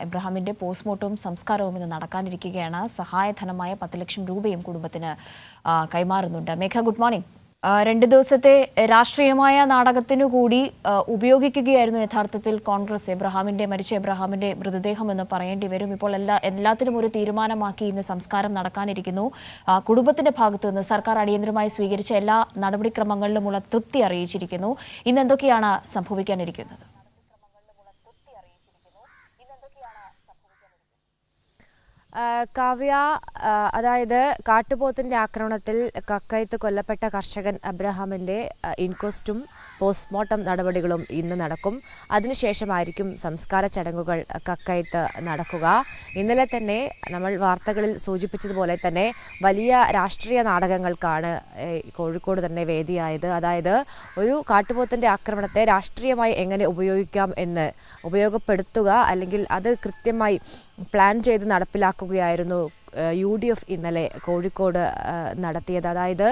എബ്രഹാമിന്റെ പോസ്റ്റ്മോർട്ടവും സംസ്കാരവും ഇന്ന് നടക്കാനിരിക്കുകയാണ്. സഹായധനമായ 10 ലക്ഷം രൂപയും കുടുംബത്തിന് കൈമാറുന്നുണ്ട്. മേഘ, ഗുഡ് മോർണിംഗ്. 2 ദിവസത്തെ രാഷ്ട്രീയമായ നാടകത്തിനു കൂടി ഉപയോഗിക്കുകയായിരുന്നു യഥാർത്ഥത്തിൽ കോൺഗ്രസ് മരിച്ച എബ്രഹാമിന്റെ മൃതദേഹം എന്ന് പറയേണ്ടി വരും. ഇപ്പോൾ എല്ലാത്തിനും ഒരു തീരുമാനമാക്കി ഇന്ന് സംസ്കാരം നടക്കാനിരിക്കുന്നു. കുടുംബത്തിന്റെ ഭാഗത്തു നിന്ന് സർക്കാർ അടിയന്തരമായി സ്വീകരിച്ച എല്ലാ നടപടിക്രമങ്ങളിലുമുള്ള തൃപ്തി അറിയിച്ചിരിക്കുന്നു. ഇന്ന് എന്തൊക്കെയാണ് സംഭവിക്കാനിരിക്കുന്നത്? കാവ്യ, അതായത് കാട്ടുപോത്തിന്റെ ആക്രമണത്തിൽ കക്കയത്ത് കൊല്ലപ്പെട്ട കർഷകൻ അബ്രഹാമിന്റെ ഇൻക്വസ്റ്റും പോസ്റ്റ്മോർട്ടം നടപടികളും ഇന്ന് നടക്കും. അതിനുശേഷമായിരിക്കും സംസ്കാര ചടങ്ങുകൾ കക്കയത്ത് നടക്കുക. ഇന്നലെ തന്നെ നമ്മൾ വാർത്തകളിൽ സൂചിപ്പിച്ചതുപോലെ തന്നെ വലിയ രാഷ്ട്രീയ നാടകങ്ങൾക്കാണ് കോഴിക്കോട് തന്നെ വേദിയായത്. അതായത് ഒരു കാട്ടുപോത്തിന്റെ ആക്രമണത്തെ രാഷ്ട്രീയമായി എങ്ങനെ ഉപയോഗപ്പെടുത്തുക അല്ലെങ്കിൽ അത് കൃത്യമായി പ്ലാൻ ചെയ്ത് നടപ്പിലാക്കുകയായിരുന്നു UDF ഇന്നലെ കോഴിക്കോട് നടത്തിയത്. അതായത്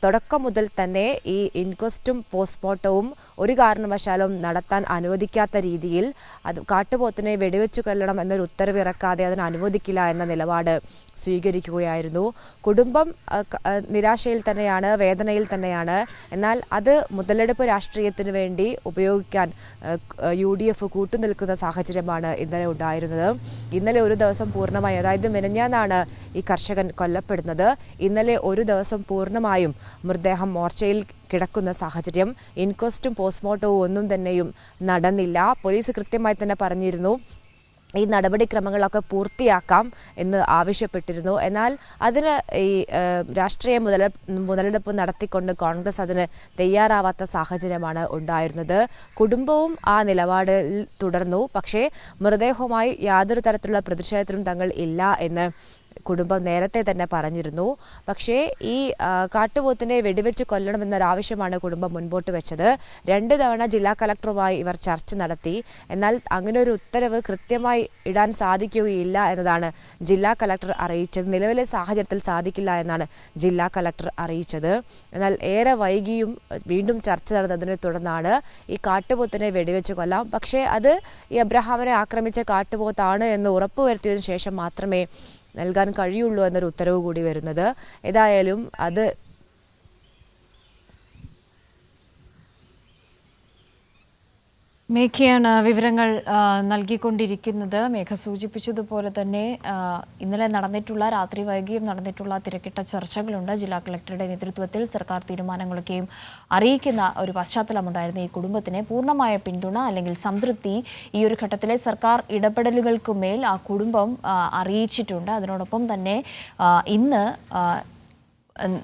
തുടക്കം മുതൽ തന്നെ ഈ ഇൻക്വസ്റ്റും പോസ്റ്റ്മോർട്ടവും ഒരു കാരണവശാലും നടത്താൻ അനുവദിക്കാത്ത രീതിയിൽ അത് കാട്ടുപോത്തിനെ വെടിവെച്ചു കൊല്ലണം എന്നൊരു ഉത്തരവ് ഇറക്കാതെ അതിന് അനുവദിക്കില്ല എന്ന നിലപാട് സ്വീകരിക്കുകയായിരുന്നു. കുടുംബം നിരാശയിൽ തന്നെയാണ്, വേദനയിൽ തന്നെയാണ്. എന്നാൽ അത് മുതലെടുപ്പ് രാഷ്ട്രീയത്തിന് വേണ്ടി ഉപയോഗിക്കാൻ UDF കൂട്ടുനിൽക്കുന്ന സാഹചര്യമാണ് ഇന്നലെ ഉണ്ടായിരുന്നത്. ഇന്നലെ ഒരു ദിവസം പൂർണ്ണമായി, അതായത് മെനഞ്ഞാന്നാണ് ഈ കർഷകൻ കൊല്ലപ്പെടുന്നത്. ഇന്നലെ ഒരു ദിവസം പൂർണ്ണമായും മൃതദേഹം മോർച്ചയിൽ കിടക്കുന്ന സാഹചര്യം. ഇൻക്വസ്റ്റും പോസ്റ്റ്മോർട്ടവും ഒന്നും തന്നെയും നടന്നില്ല. പോലീസ് കൃത്യമായി തന്നെ പറഞ്ഞിരുന്നു ഈ നടപടിക്രമങ്ങളൊക്കെ പൂർത്തിയാക്കാം എന്ന് ആവശ്യപ്പെട്ടിരുന്നു. എന്നാൽ അതിന് ഈ രാഷ്ട്രീയ മുതലെടുപ്പ് നടത്തിക്കൊണ്ട് കോൺഗ്രസ് അതിന് തയ്യാറാവാത്ത സാഹചര്യമാണ് ഉണ്ടായിരുന്നത്. കുടുംബവും ആ നിലപാടിൽ തുടർന്നു. പക്ഷേ മൃതദേഹവുമായി യാതൊരു തരത്തിലുള്ള പ്രതിഷേധത്തിലും തങ്ങൾ ഇല്ല എന്ന് കുടുംബം നേരത്തെ തന്നെ പറഞ്ഞിരുന്നു. പക്ഷേ ഈ കാട്ടുപോത്തിനെ വെടിവെച്ച് കൊല്ലണമെന്നൊരാവശ്യമാണ് കുടുംബം മുൻപോട്ട് വെച്ചത്. 2 തവണ ജില്ലാ കളക്ടറുമായി ഇവർ ചർച്ച നടത്തി. എന്നാൽ അങ്ങനെ ഒരു ഉത്തരവ് കൃത്യമായി ഇടാൻ സാധിക്കുകയില്ല എന്നതാണ് ജില്ലാ കളക്ടർ അറിയിച്ചത്. നിലവിലെ സാഹചര്യത്തിൽ സാധിക്കില്ല എന്നാണ് ജില്ലാ കളക്ടർ അറിയിച്ചത്. എന്നാൽ ഏറെ വൈകിയും വീണ്ടും ചർച്ച നടന്നതിനെ തുടർന്നാണ് ഈ കാട്ടുപോത്തിനെ വെടിവെച്ച് കൊല്ലാം, പക്ഷേ അത് ഈ എബ്രഹാമിനെ ആക്രമിച്ച കാട്ടുപോത്താണ് എന്ന് ഉറപ്പുവരുത്തിയതിനു ശേഷം മാത്രമേ നൽകാൻ കഴിയുള്ളൂ എന്നൊരു ഉത്തരവ് കൂടി വരുന്നത്. ഏതായാലും അത് മേഘയാണ് വിവരങ്ങൾ നൽകിക്കൊണ്ടിരിക്കുന്നത്. മേഘ സൂചിപ്പിച്ചതുപോലെ തന്നെ ഇന്നലെ നടന്നിട്ടുള്ള, രാത്രി വൈകിയും നടന്നിട്ടുള്ള തിരക്കിട്ട ചർച്ചകളുണ്ട്. ജില്ലാ കളക്ടറുടെ നേതൃത്വത്തിൽ സർക്കാർ തീരുമാനങ്ങളൊക്കെയും അറിയിക്കുന്ന ഒരു പശ്ചാത്തലമുണ്ടായിരുന്നു. ഈ കുടുംബത്തിന് പൂർണ്ണമായ പിന്തുണ അല്ലെങ്കിൽ സംതൃപ്തി ഈ ഒരു ഘട്ടത്തിലെ സർക്കാർ ഇടപെടലുകൾക്കുമേൽ ആ കുടുംബം അറിയിച്ചിട്ടുണ്ട്. അതിനോടൊപ്പം തന്നെ ഇന്ന്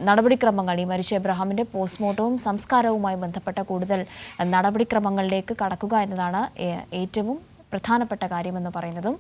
നടപടിക്രമങ്ങൾ, ഈ മരിച്ച എബ്രഹാമിന്റെ പോസ്റ്റ്മോർട്ടവും സംസ്കാരവുമായി ബന്ധപ്പെട്ട കൂടുതൽ നടപടിക്രമങ്ങളിലേക്ക് കടക്കുക എന്നതാണ് ഏറ്റവും പ്രധാനപ്പെട്ട കാര്യമെന്ന് പറയുന്നതും